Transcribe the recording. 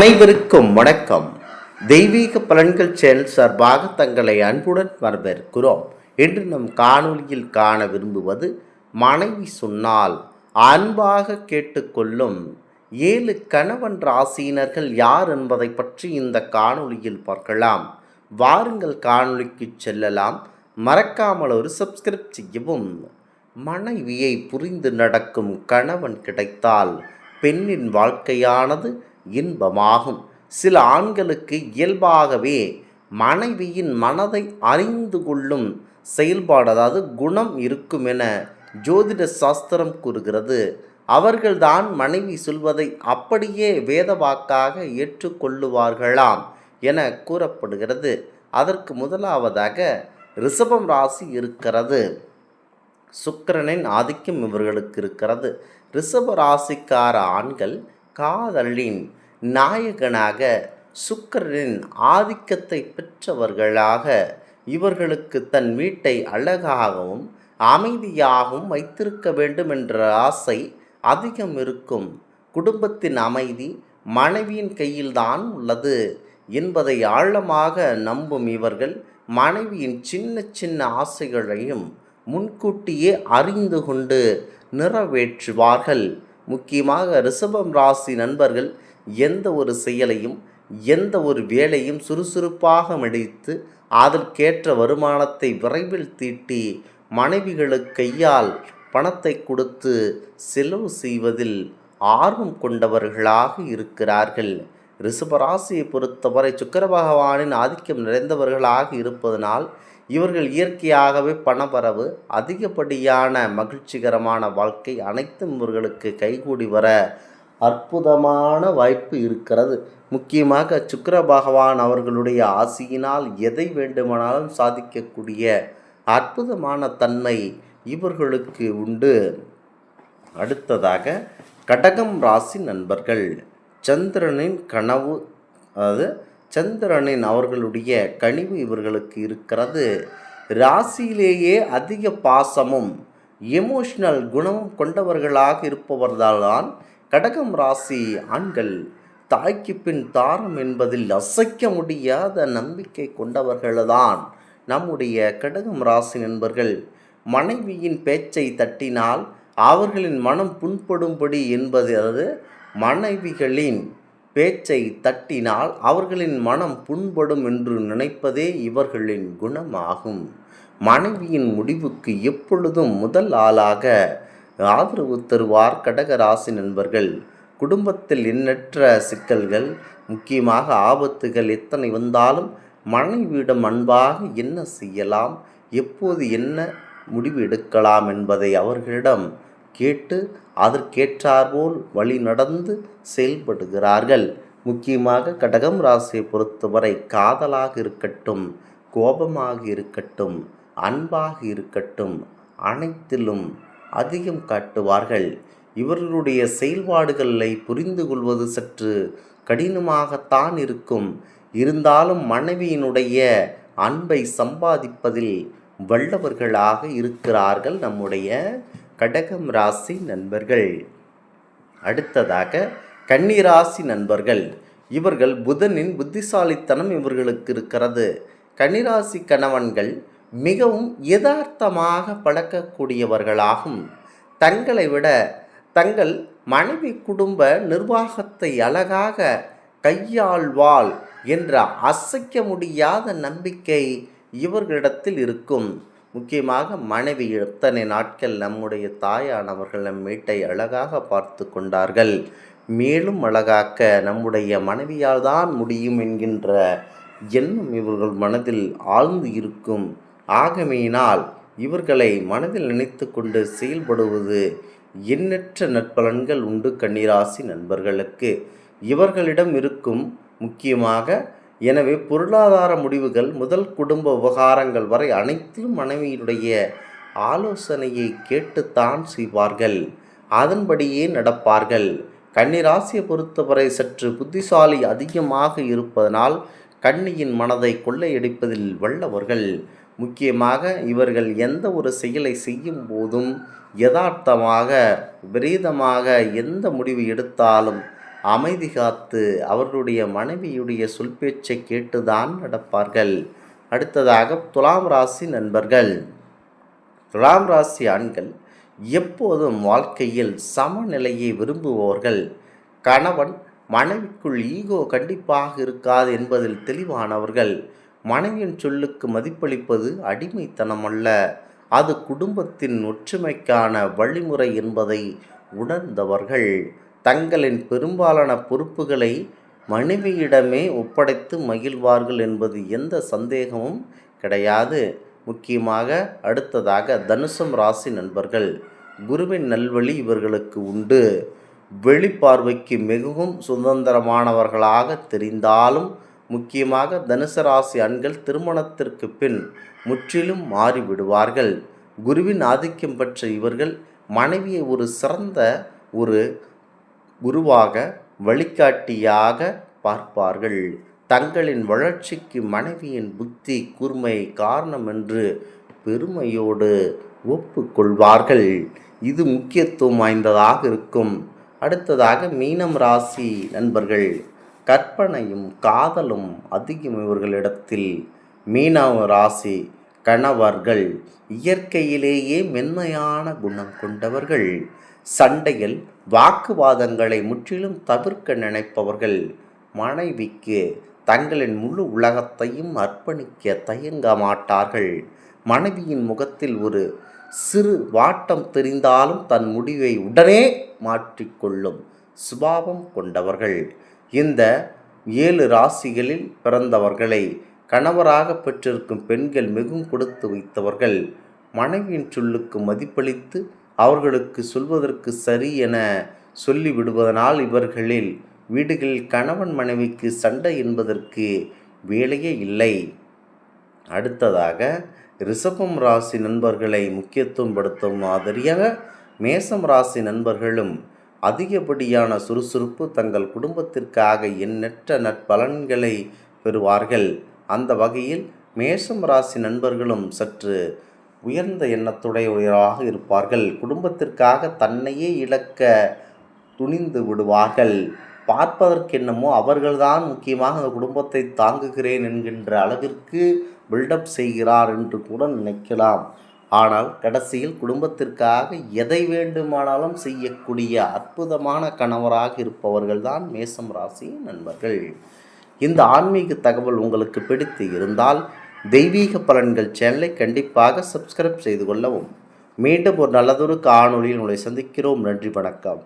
அனைவருக்கும் வணக்கம். தெய்வீக பலன்கள் சேனல் சார்பாக தங்களை அன்புடன் வரவேற்கிறோம். இன்று நம் காணொலியில் காண விரும்புவது மனைவி சொன்னால் அன்பாக கேட்டுக்கொள்ளும் 7 கணவன் ராசியினர்கள் யார் என்பதை பற்றி இந்த காணொலியில் பார்க்கலாம். வாருங்கள் காணொலிக்கு செல்லலாம். மறக்காமல் ஒரு சப்ஸ்கிரைப் செய்யவும். மனைவியை புரிந்து நடக்கும் கணவன் கிடைத்தால் பெண்ணின் வாழ்க்கையானது இன்பமாகும். சில ஆண்களுக்கு இயல்பாகவே மனைவியின் மனதை அறிந்து கொள்ளும் செயல்பாடு, அதாவது குணம் இருக்கும் என ஜோதிட சாஸ்திரம் கூறுகிறது. அவர்கள்தான் மனைவி சொல்வதை அப்படியே வேதவாக்காக ஏற்றுக்கொள்ளுவார்களாம் என கூறப்படுகிறது. அதற்கு முதலாவதாக ரிஷபம் ராசி இருக்கிறது. சுக்கிரனின் ஆதிக்கம் இவர்களுக்கு இருக்கிறது. ரிஷப ராசிக்கார ஆண்கள் காதலின் நாயகனாக சுக்கிரனின் ஆதிக்கத்தை பெற்றவர்களாக இவர்களுக்கு தன் வீட்டை அழகாகவும் அமைதியாகவும் வைத்திருக்க வேண்டும் என்ற ஆசை அதிகம் இருக்கும். குடும்பத்தின் அமைதி மனைவியின் கையில்தான் உள்ளது என்பதை ஆழமாக நம்பும் இவர்கள் மனைவியின் சின்ன சின்ன ஆசைகளையும் முன்கூட்டியே அறிந்து கொண்டு நிறைவேற்றுவார்கள். முக்கியமாக ரிஷபம் ராசி நண்பர்கள் எந்த ஒரு செயலையும் எந்த ஒரு வேலையும் சுறுசுறுப்பாக முடித்து அதற்கேற்ற வருமானத்தை விரைவில் தீட்டி மனைவிகளுக்கு கையால் பணத்தை கொடுத்து செலவு செய்வதில் ஆர்வம் கொண்டவர்களாக இருக்கிறார்கள். ரிஷபராசியை பொறுத்தவரை சுக்கிர பகவானின் ஆதிக்கம் நிறைந்தவர்களாக இருப்பதனால் இவர்கள் இயற்கையாகவே பணவரவு, அதிகப்படியான மகிழ்ச்சிகரமான வாழ்க்கை அனைத்தும் இவர்களுக்கு கைகூடி வர அற்புதமான வாய்ப்பு இருக்கிறது. முக்கியமாக சுக்கிர பகவான் அவர்களுடைய ஆசியினால் எதை வேண்டுமானாலும் சாதிக்கக்கூடிய அற்புதமான தன்மை இவர்களுக்கு உண்டு. அடுத்ததாக கடகம் ராசி நண்பர்கள். சந்திரனின் கனவு, அதாவது சந்திரனின் அவர்களுடைய கனிவு இவர்களுக்கு இருக்கிறது. ராசியிலேயே அதிக பாசமும் எமோஷனல் குணமும் கொண்டவர்களாக இருப்பவர்கள்தான் கடகம் ராசி ஆண்கள். தாய்க்கு பின் தாரம் என்பதில் அசைக்க முடியாத நம்பிக்கை கொண்டவர்கள்தான் நம்முடைய கடகம் ராசி நண்பர்கள். மனைவியின் பேச்சை தட்டினால் அவர்களின் மனம் புண்படும்படி என்பது, அதாவது மனைவிகளின் பேச்சை தட்டினால் அவர்களின் மனம் புண்படும் என்று நினைப்பதே இவர்களின் குணமாகும். மனைவியின் முடிவுக்கு எப்பொழுதும் முதல் ஆளாக ஆதரவு தருவார் கடகராசி நண்பர்கள். குடும்பத்தில் எண்ணற்ற சிக்கல்கள், முக்கியமாக ஆபத்துகள் எத்தனை வந்தாலும் மனைவியிடம் அன்பாக என்ன செய்யலாம், எப்போது என்ன முடிவு எடுக்கலாம் என்பதை அவர்களிடம் கேட்டு அதற்கேற்றாற்போல் வழி நடந்து செயல்படுகிறார்கள். முக்கியமாக கடகம் ராசியை பொறுத்தவரை காதலாக இருக்கட்டும், கோபமாக இருக்கட்டும், அன்பாக இருக்கட்டும், அனைத்திலும் அதிகம் காட்டுவார்கள். இவர்களுடைய செயல்பாடுகளை புரிந்து கொள்வது சற்று கடினமாகத்தான் இருக்கும். இருந்தாலும் மனைவியினுடைய அன்பை சம்பாதிப்பதில் வல்லவர்களாக இருக்கிறார்கள் நம்முடைய கடகம் ராசி நண்பர்கள். அடுத்ததாக கன்னிராசி நண்பர்கள். இவர்கள் புதனின் புத்திசாலித்தனம் இவர்களுக்கு இருக்கிறது. கன்னிராசி கணவன்கள் மிகவும் யதார்த்தமாக பழக்கக்கூடியவர்களாகும். தங்களை விட தங்கள் மனைவி குடும்ப நிர்வாகத்தை அழகாக கையாள்வாள் என்ற அசைக்க முடியாத நம்பிக்கை இவர்களிடத்தில் இருக்கும். முக்கியமாக மனைவி எத்தனை நாட்கள் நம்முடைய தாயானவர்கள் நம் வீட்டை அழகாக பார்த்து கொண்டார்கள், மேலும் அழகாக்க நம்முடைய மனைவியால் தான் முடியும் என்கின்ற எண்ணம் இவர்கள் மனதில் ஆழ்ந்து இருக்கும். ஆகமையினால் இவர்களை மனதில் நினைத்து கொண்டு செயல்படுவது எண்ணற்ற நற்பலன்கள் உண்டு. கன்னிராசி நண்பர்களுக்கு இவர்களிடம் இருக்கும் முக்கியமாக எனவே பொருளாதார முடிவுகள் முதல் குடும்ப விவகாரங்கள் வரை அனைத்திலும் மனைவியுடைய ஆலோசனையை கேட்டுத்தான் செய்வார்கள், அதன்படியே நடப்பார்கள். கன்னிராசியை பொறுத்தவரை சற்று புத்திசாலி அதிகமாக இருப்பதனால் கன்னியின் மனதை கொள்ளையடிப்பதில் வல்லவர்கள். முக்கியமாக இவர்கள் எந்த ஒரு செயலை செய்யும் போதும் யதார்த்தமாக விரீதமாக எந்த முடிவு எடுத்தாலும் அமைதி காத்து அவர்களுடைய மனைவியுடைய சொல் பேச்சை கேட்டுதான் நடப்பார்கள். அடுத்ததாக துலாம் ராசி நண்பர்கள். துலாம் ராசி ஆண்கள் எப்போதும் வாழ்க்கையில் சமநிலையை விரும்புபவர்கள். கணவன் மனைவிக்குள் ஈகோ கண்டிப்பாக இருக்காது என்பதில் தெளிவானவர்கள். மனைவியின் சொல்லுக்கு மதிப்பளிப்பது அடிமைத்தனம் அல்ல, அது குடும்பத்தின் ஒற்றுமைக்கான வழிமுறை என்பதை உணர்ந்தவர்கள். தங்களின் பெரும்பாலான பொறுப்புகளை மனைவியிடமே ஒப்படைத்து மகிழ்வார்கள் என்பது எந்த சந்தேகமும் கிடையாது. முக்கியமாக அடுத்ததாக தனுசம் ராசி நண்பர்கள். குருவின் நல்வழி இவர்களுக்கு உண்டு. வெளிப்பார்வைக்கு மிகவும் சுதந்திரமானவர்களாக தெரிந்தாலும் முக்கியமாக தனுசு ராசி ஆண்கள் திருமணத்திற்கு பின் முற்றிலும் மாறிவிடுவார்கள். குருவின் ஆதிக்கம் பெற்ற இவர்கள் மனைவியை ஒரு சிறந்த ஒரு குருவாக வழிகாட்டியாக பார்ப்பார்கள். தங்களின் வளர்ச்சிக்கு மனைவியின் புத்தி கூர்மை காரணம் என்று பெருமையோடு ஒப்புக்கொள்வார்கள். இது முக்கியத்துவம் வாய்ந்ததாக இருக்கும். அடுத்ததாக மீனம் ராசி நண்பர்கள். கற்பனையும் காதலும் அதிகம் இவர்களிடத்தில். மீனம் ராசி கணவர்கள் இயற்கையிலேயே மென்மையான குணம் கொண்டவர்கள். சண்டையில் வாக்குவாதங்களை முற்றிலும் தவிர்க்க நினைப்பவர்கள். மனைவிக்கு தங்களின் முழு உலகத்தையும் அர்ப்பணிக்க தயங்க மாட்டார்கள். மனைவியின் முகத்தில் ஒரு சிறு வாட்டம் தெரிந்தாலும் தன் முடிவை உடனே மாற்றிக்கொள்ளும் சுபாவம் கொண்டவர்கள். இந்த 7 ராசிகளில் பிறந்தவர்களை கணவராக பெற்றிருக்கும் பெண்கள் மிகவும் கொடுத்து வைத்தவர்கள். மனைவியின் சொல்லுக்கு மதிப்பளித்து அவர்களுக்கு சொல்வதற்கு சரி என சொல்லிவிடுவதனால் இவர்களில் வீடுகளில் கணவன் மனைவிக்கு சண்டை என்பதற்கு வேலையே இல்லை. அடுத்ததாக ரிஷபம் ராசி நண்பர்களை முக்கியத்துவம் படுத்தும் மாதிரியாக மேசம் ராசி நண்பர்களும் அதிகப்படியான சுறுசுறுப்பு, தங்கள் குடும்பத்திற்காக எண்ணற்ற நற்பலன்களை பெறுவார்கள். அந்த வகையில் மேசம் ராசி நண்பர்களும் சற்று உயர்ந்த எண்ணத்துடையவராக இருப்பார்கள். குடும்பத்திற்காக தன்னையே இழக்க துணிந்து விடுவார்கள். பார்ப்பதற்கென்னமோ அவர்கள்தான் முக்கியமாக அந்த குடும்பத்தை தாங்குகிறேன் என்கின்ற அளவிற்கு பில்டப் செய்கிறார் என்று கூட நினைக்கலாம். ஆனால் கடைசியில் குடும்பத்திற்காக எதை வேண்டுமானாலும் செய்யக்கூடிய அற்புதமான கணவராக இருப்பவர்கள்தான் மேசம் ராசி நண்பர்கள். இந்த ஆன்மீக தகவல் உங்களுக்கு பிடித்து இருந்தால் தெய்வீக பலன்கள் சேனலை கண்டிப்பாக சப்ஸ்கிரைப் செய்து கொள்ளவும். மீண்டும் ஒரு நல்லதொரு காணொளியில் உங்களை சந்திக்கிறோம். நன்றி, வணக்கம்.